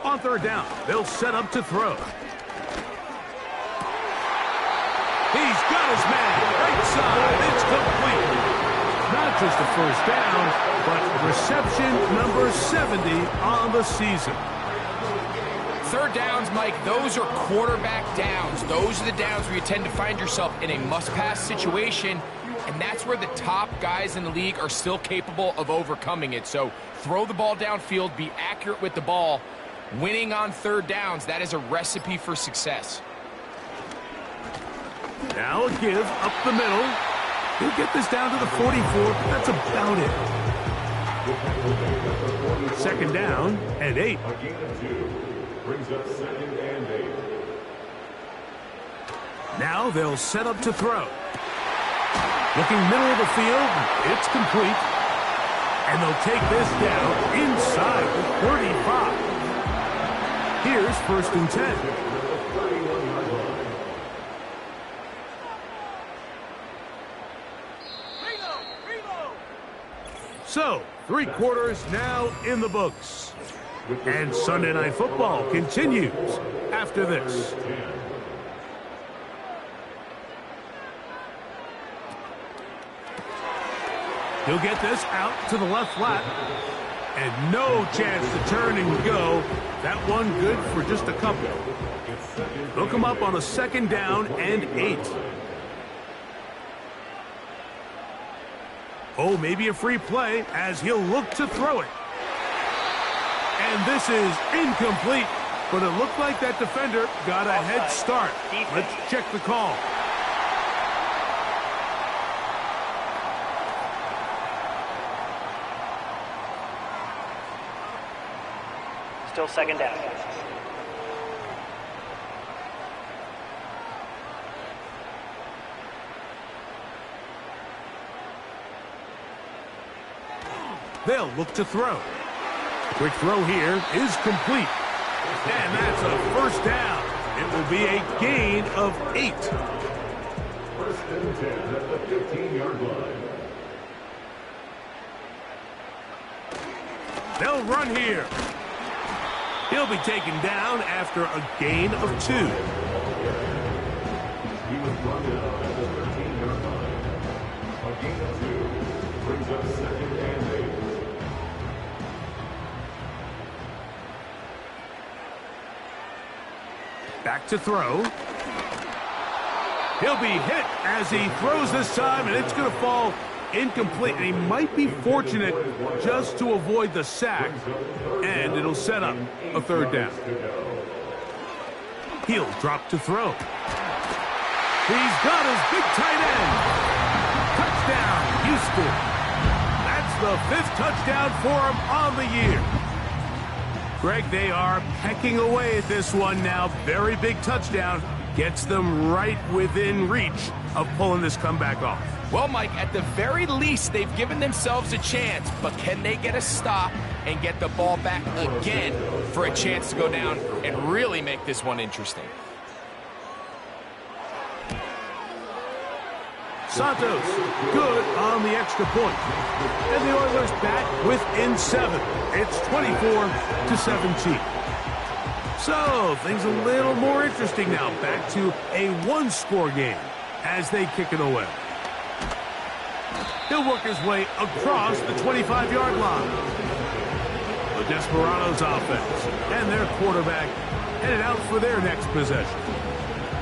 On third down, they'll set up to throw. He's got his man. Right side. It's complete. Not just a first down, but reception number 70 on the season. Third downs, Mike, those are quarterback downs. Those are the downs where you tend to find yourself in a must-pass situation, and that's where the top guys in the league are still capable of overcoming it. So throw the ball downfield, be accurate with the ball. Winning on third downs, that is a recipe for success. Now a give up the middle. He'll get this down to the 44, but that's about it. Second down and 8. Brings up second and 8. Now they'll set up to throw. Looking middle of the field, it's complete. And they'll take this down inside the 35. Here's first and 10. So, 3 quarters now in the books. And Sunday Night Football continues after this. He'll get this out to the left flat. And no chance to turn and go. That one good for just a couple. They'll come up on a second down and 8. Oh, maybe a free play as he'll look to throw it. And this is incomplete, but it looked like that defender got a head start. Let's check the call. Still second down. They'll look to throw. Quick throw here is complete. And that's a first down. It will be a gain of 8. First and 10 at the 15-yard line. They'll run here. He'll be taken down after a gain of 2. He was run down at the 13-yard line. A gain of 2 brings up second and 8. Back to throw. He'll be hit as he throws this time, and it's going to fall incomplete. And he might be fortunate just to avoid the sack, and it'll set up a third down. He'll drop to throw. He's got his big tight end. Touchdown, Houston. That's the 5th touchdown for him on the year. Greg, they are pecking away at this one now. Very big touchdown. Gets them right within reach of pulling this comeback off. Well, Mike, at the very least, they've given themselves a chance, but can they get a stop and get the ball back again for a chance to go down and really make this one interesting? Santos, good on the extra point. And the Oilers back within 7. It's 24-17. So, things a little more interesting now. Back to a 1-score game as they kick it away. He'll work his way across the 25-yard line. The Desperados offense and their quarterback headed out for their next possession.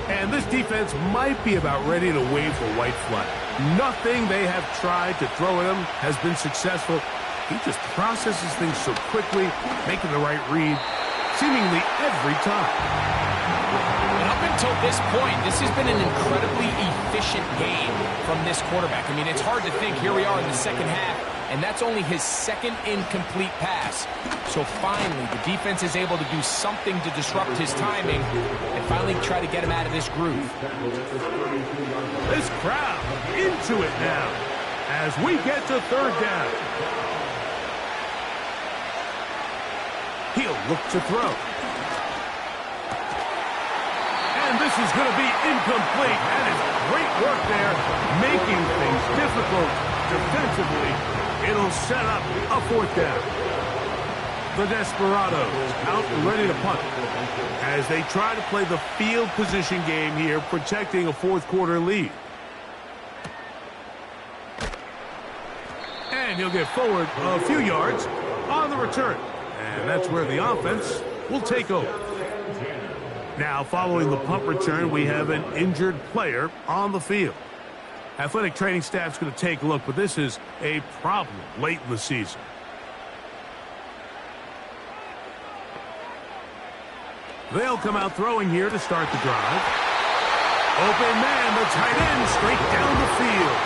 And this defense might be about ready to wave the white flag. Nothing they have tried to throw at him has been successful. He just processes things so quickly, making the right read, seemingly every time. And up until this point, this has been an incredibly efficient game from this quarterback. I mean, it's hard to think here we are in the second half, and that's only his 2nd incomplete pass. So finally, the defense is able to do something to disrupt his timing and finally try to get him out of this groove. This crowd into it now as we get to third down. He'll look to throw. And this is going to be incomplete. That is great work there, making things difficult defensively. It'll set up a 4th down. The Desperados out and ready to punt as they try to play the field position game here, protecting a fourth quarter lead. And he'll get forward a few yards on the return. And that's where the offense will take over. Now, following the punt return, we have an injured player on the field. Athletic training staff's going to take a look, but this is a problem late in the season. They'll come out throwing here to start the drive. Open man, the tight end, straight down the field.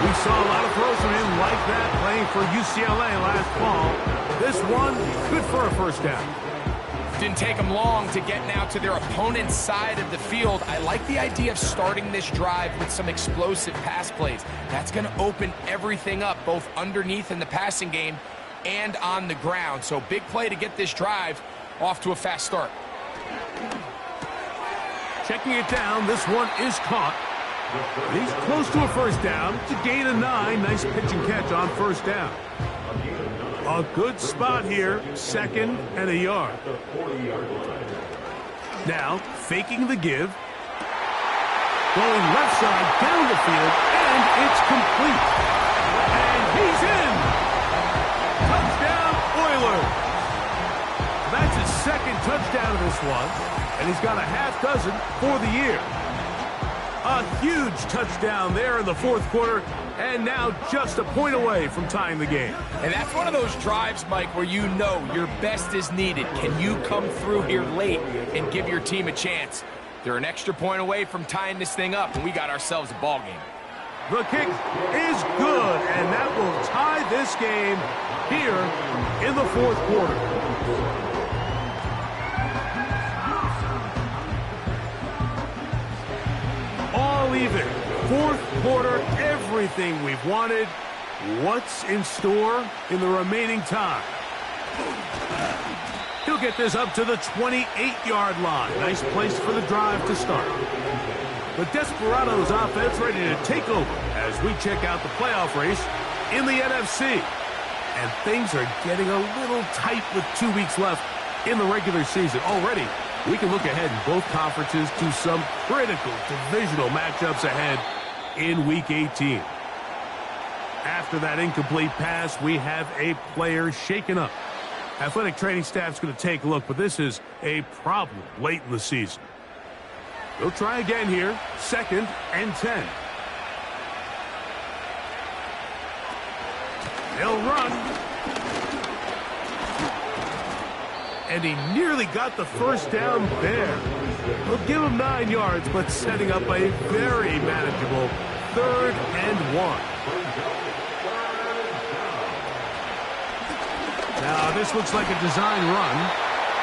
We saw a lot of throws from him like that playing for UCLA last fall. This one, good for a first down. Didn't take them long to get now to their opponent's side of the field. I like the idea of starting this drive with some explosive pass plays. That's going to open everything up, both underneath in the passing game and on the ground. So big play to get this drive off to a fast start. Checking it down, this one is caught. He's close to a first down. It's a gain of 9. Nice pitch and catch on first down. A good spot here, 2nd and a yard. Now, faking the give. Going left side down the field, and it's complete. And he's in. Touchdown, Oilers. That's his 2nd touchdown of this one, and he's got a half dozen for the year. A huge touchdown there in the fourth quarter, and now just a point away from tying the game. And that's one of those drives, Mike, where you know your best is needed. Can you come through here late and give your team a chance? They're an extra point away from tying this thing up, and we got ourselves a ball game. The kick is good, and that will tie this game here in the fourth quarter. All even. Fourth quarter, everything we've wanted. What's in store in the remaining time? He'll get this up to the 28-yard line. Nice place for the drive to start. The Desperados offense ready to take over as we check out the playoff race in the NFC. And things are getting a little tight with 2 weeks left in the regular season. Already, we can look ahead in both conferences to some critical divisional matchups ahead in Week 18. After that incomplete pass, we have a player shaken up. Athletic training staff's going to take a look, but this is a problem late in the season. They'll try again here, 2nd and 10. They'll run. And he nearly got the first down there. We'll give him 9 yards, but setting up a very manageable 3rd and 1. Now, this looks like a design run.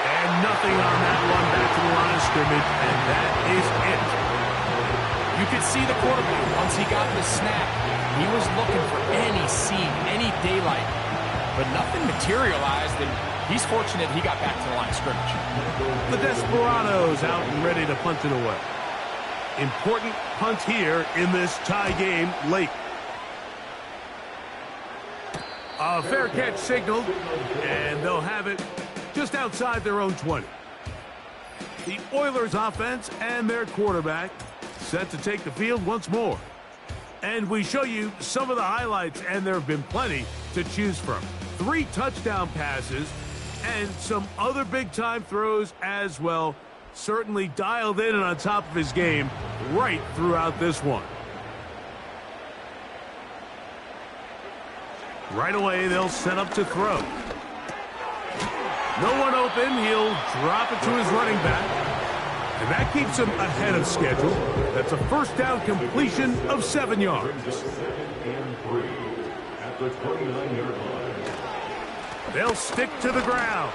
And nothing on that one back to the line of scrimmage, and that is it. You could see the quarterback once he got the snap. He was looking for any seam, any daylight, but nothing materialized, and he's fortunate he got back to the line of scrimmage. The Desperados out and ready to punt it away. Important punt here in this tie game late. A fair catch signaled, and they'll have it just outside their own 20. The Oilers offense and their quarterback set to take the field once more. And we show you some of the highlights, and there have been plenty to choose from. 3 touchdown passes and some other big-time throws as well. Certainly dialed in and on top of his game right throughout this one. Right away, they'll set up to throw. No one open. He'll drop it to his running back. And that keeps him ahead of schedule. That's a first down completion of 7 yards. They'll stick to the ground.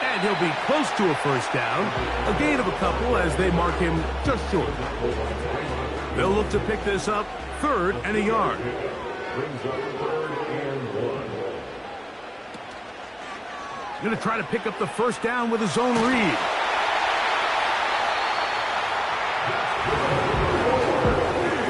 And he'll be close to a first down. A gain of a couple as they mark him just short. They'll look to pick this up 3rd and a yard. He's going to try to pick up the first down with his own read.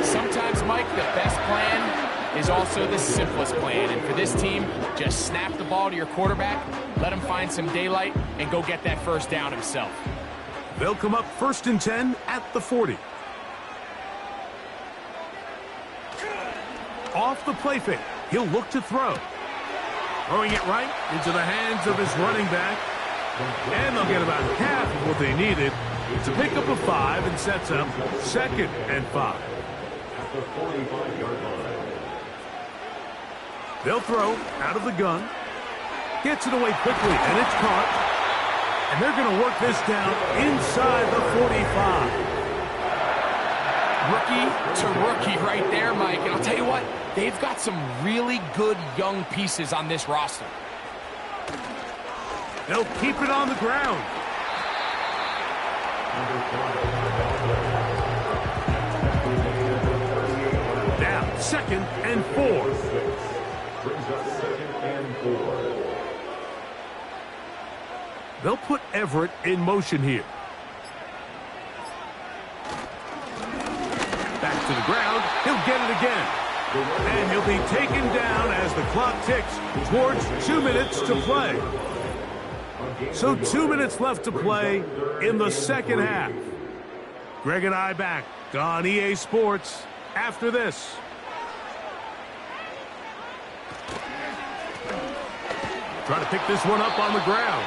Sometimes, Mike, the best plan is also the simplest plan. And for this team, just snap the ball to your quarterback, let him find some daylight, and go get that first down himself. They'll come up 1st and 10 at the 40. Off the play fake, he'll look to throw. Throwing it right into the hands of his running back. And they'll get about half of what they needed. It's a pickup of 5 and sets up 2nd and 5. At the 45-yard line. They'll throw out of the gun. Gets it away quickly, and it's caught. And they're going to work this down inside the 45. Rookie to rookie right there, Mike. And I'll tell you what, they've got some really good young pieces on this roster. They'll keep it on the ground. Now, 2nd and 4. Brings up 2nd and 4. They'll put Everett in motion here. Back to the ground. He'll get it again. And he'll be taken down as the clock ticks towards 2 minutes to play. So 2 minutes left to play in the second half. Greg and I back on EA Sports after this. Trying to pick this one up on the ground.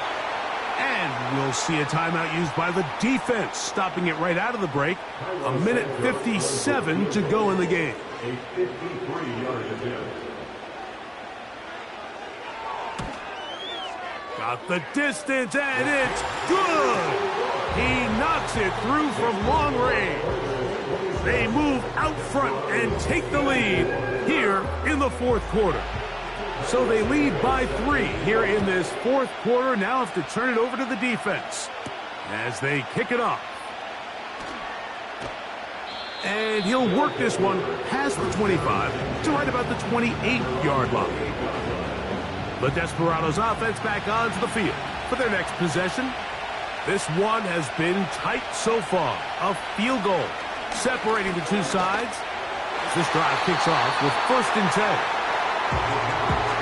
And we'll see a timeout used by the defense, stopping it right out of the break. 1:57 to go in the game. A 53-yard attempt. Got the distance, and it's good. He knocks it through from long range. They move out front and take the lead here in the 4th quarter. So they lead by 3 here in this 4th quarter. Now have to turn it over to the defense as they kick it off. And he'll work this one past the 25 to right about the 28-yard line. The Desperados offense back onto the field for their next possession. This one has been tight so far. A field goal separating the two sides. This drive kicks off with 1st and 10.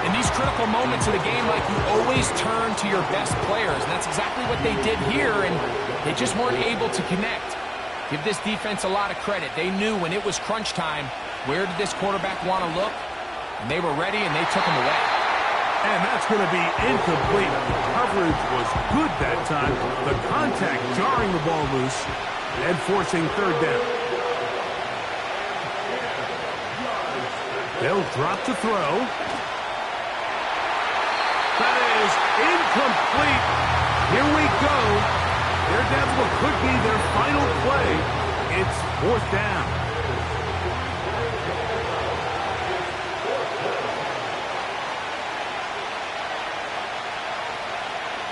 In these critical moments of the game, like, you always turn to your best players, and that's exactly what they did here, and they just weren't able to connect. Give this defense a lot of credit. They knew when it was crunch time, where did this quarterback want to look, and they were ready, and they took him away. And that's going to be incomplete. Coverage was good that time. The contact jarring the ball loose and forcing 3rd down. They'll drop to throw. That is incomplete. Here we go. They're down to what could be their final play. It's 4th down.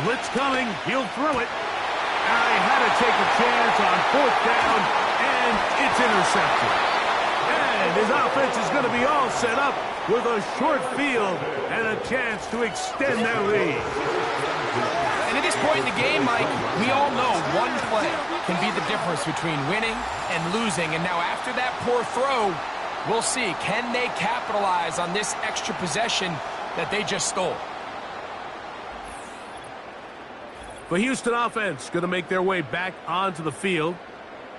Blitz coming. He'll throw it. I had to take a chance on 4th down, and it's intercepted. And his offense is going to be all set up with a short field and a chance to extend their lead. And at this point in the game, Mike, we all know one play can be the difference between winning and losing. And now after that poor throw, we'll see, can they capitalize on this extra possession that they just stole? The Houston offense going to make their way back onto the field.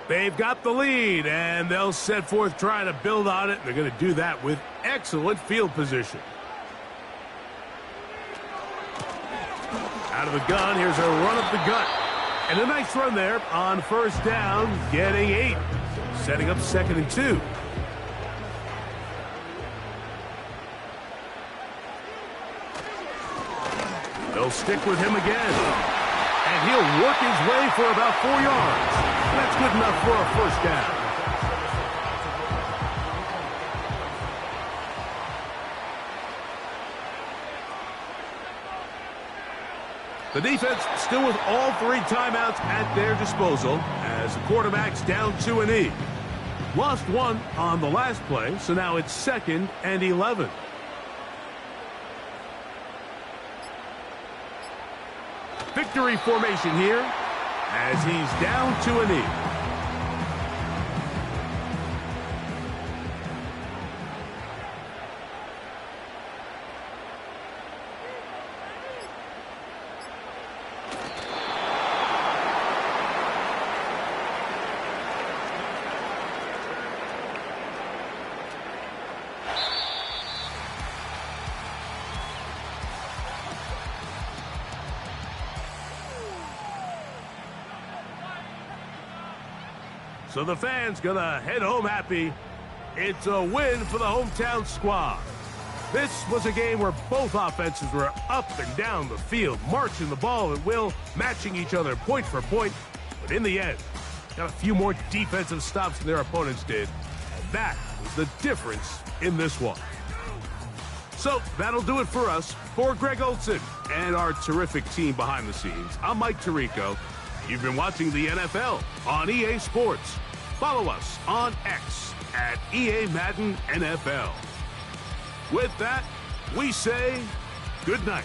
They've got the lead, and they'll set forth trying to build on it. They're going to do that with excellent field position. Out of the gun, here's a run up the gut. And a nice run there on 1st down, getting 8. Setting up 2nd and 2. They'll stick with him again. And he'll work his way for about 4 yards. That's good enough for a 1st down. The defense still with all 3 timeouts at their disposal as the quarterback's down 2 and E. Lost 1 on the last play, so now it's 2nd and 11. Victory formation here as he's down 2 and E. So the fans gonna head home happy. It's a win for the hometown squad. This was a game where both offenses were up and down the field, marching the ball at will, matching each other point for point. But in the end, got a few more defensive stops than their opponents did. And that was the difference in this one. So that'll do it for us. For Greg Olson and our terrific team behind the scenes, I'm Mike Tirico. You've been watching the NFL on EA Sports. Follow us on X at EA Madden NFL. With that, we say good night.